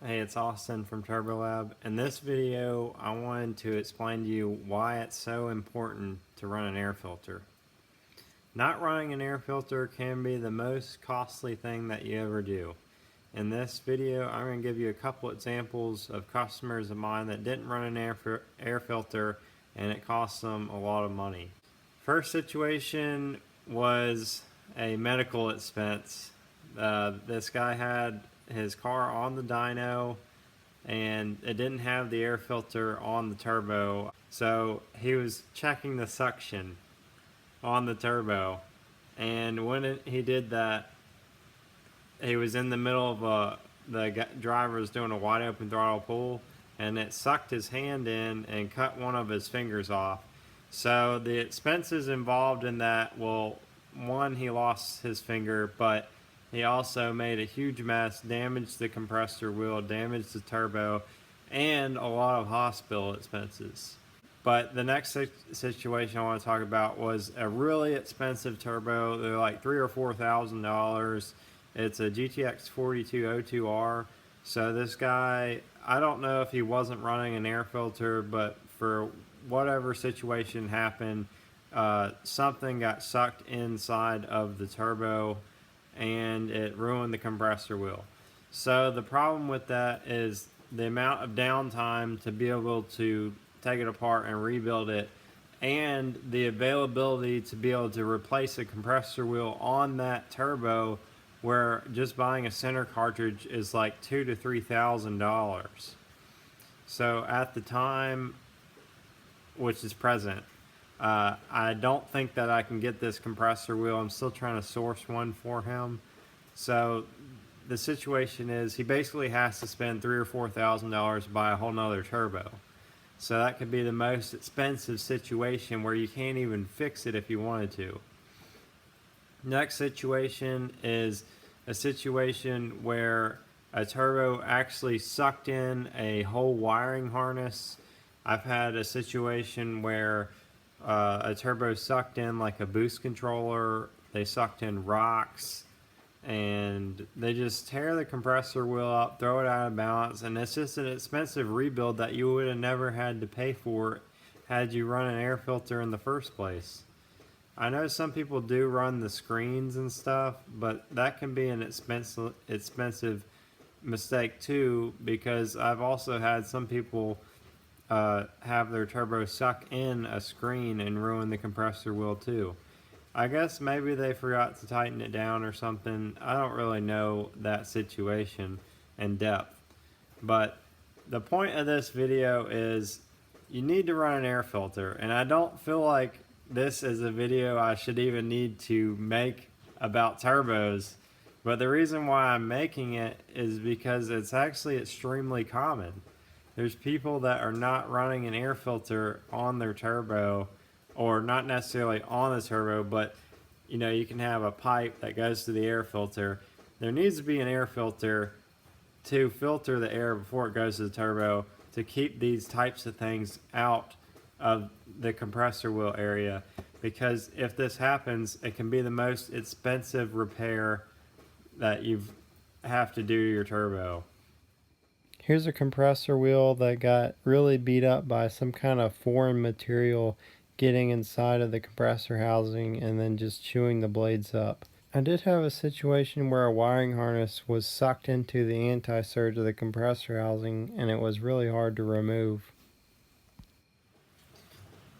Hey, it's Austin from TurboLab. In this video, I wanted to explain to you why it's so important to run an air filter. Not running an air filter can be the most costly thing that you ever do. In this video, I'm going to give you a couple examples of customers of mine that didn't run an air filter and it cost them a lot of money. First situation was a medical expense. This guy had his car on the dyno and it didn't have the air filter on the turbo, so he was checking the suction on the turbo, and when he did that, he was in the middle of the driver was doing a wide open throttle pull, and it sucked his hand in and cut one of his fingers off. So the expenses involved in that, well, one, he lost his finger, but he also made a huge mess, damaged the compressor wheel, damaged the turbo, and a lot of hospital expenses. But the next situation I want to talk about was a really expensive turbo. They're like $3,000 or $4,000. It's a GTX 4202R. So this guy, I don't know if he wasn't running an air filter, but for whatever situation happened, something got sucked inside of the turbo and it ruined the compressor wheel. So the problem with that is the amount of downtime to be able to take it apart and rebuild it, and the availability to be able to replace a compressor wheel on that turbo, where just buying a center cartridge is like $2,000 to $3,000. So at the time, which is present, I don't think that I can get this compressor wheel. I'm still trying to source one for him. So the situation is he basically has to spend $3,000 or $4,000 to buy a whole nother turbo. So that could be the most expensive situation where you can't even fix it if you wanted to. Next situation is a situation where a turbo actually sucked in a whole wiring harness. I've had a situation where a turbo sucked in like a boost controller, they sucked in rocks, and they just tear the compressor wheel up, throw it out of balance, and it's just an expensive rebuild that you would have never had to pay for had you run an air filter in the first place. I know some people do run the screens and stuff, but that can be an expensive mistake too, because I've also had some people have their turbo suck in a screen and ruin the compressor wheel too. I guess maybe they forgot to tighten it down or something. I don't really know that situation in depth. But the point of this video is you need to run an air filter, and I don't feel like this is a video I should even need to make about turbos. But the reason why I'm making it is because it's actually extremely common. There's people that are not running an air filter on their turbo, or not necessarily on the turbo, but you know, you can have a pipe that goes to the air filter. There needs to be an air filter to filter the air before it goes to the turbo, to keep these types of things out of the compressor wheel area, because if this happens, it can be the most expensive repair that you have to do to your turbo. Here's a compressor wheel that got really beat up by some kind of foreign material getting inside of the compressor housing and then just chewing the blades up. I did have a situation where a wiring harness was sucked into the anti-surge of the compressor housing and it was really hard to remove.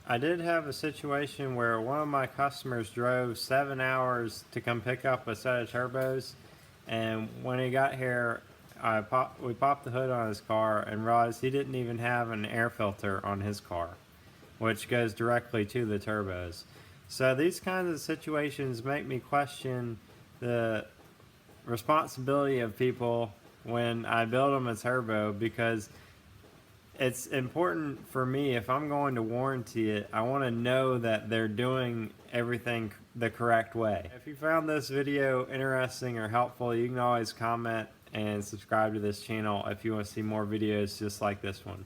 I did have a situation where one of my customers drove 7 hours to come pick up a set of turbos, and when he got here, we popped the hood on his car and realized he didn't even have an air filter on his car, which goes directly to the turbos. So these kinds of situations make me question the responsibility of people when I build them a turbo, because it's important for me, if I'm going to warranty it, I want to know that they're doing everything the correct way. If you found this video interesting or helpful, you can always comment and subscribe to this channel if you want to see more videos just like this one.